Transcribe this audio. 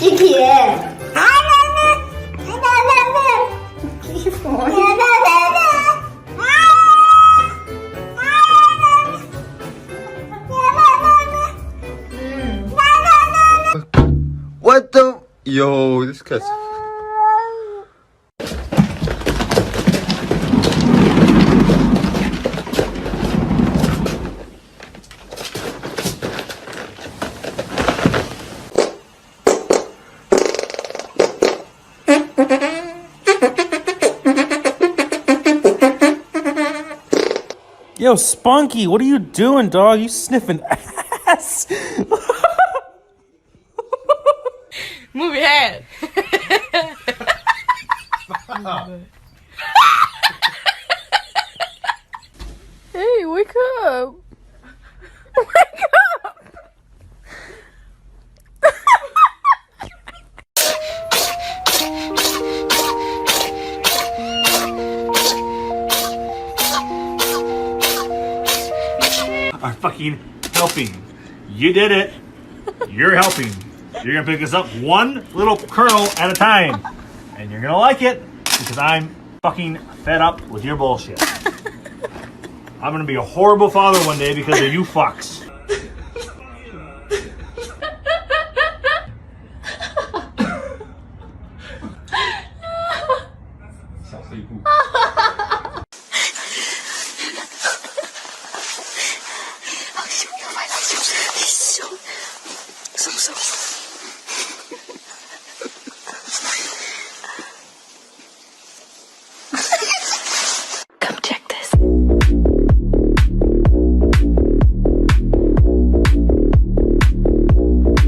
几体？What the? Yo, this cat's. Yo, Spunky, what are you doing, dog? You sniffing ass. Move your head. Hey, wake up. Wake up. Are fucking helping. You did it. You're helping. You're gonna pick this up one little kernel at a time. And you're gonna like it because I'm fucking fed up with your bullshit. I'm gonna be a horrible father one day because of you fucks.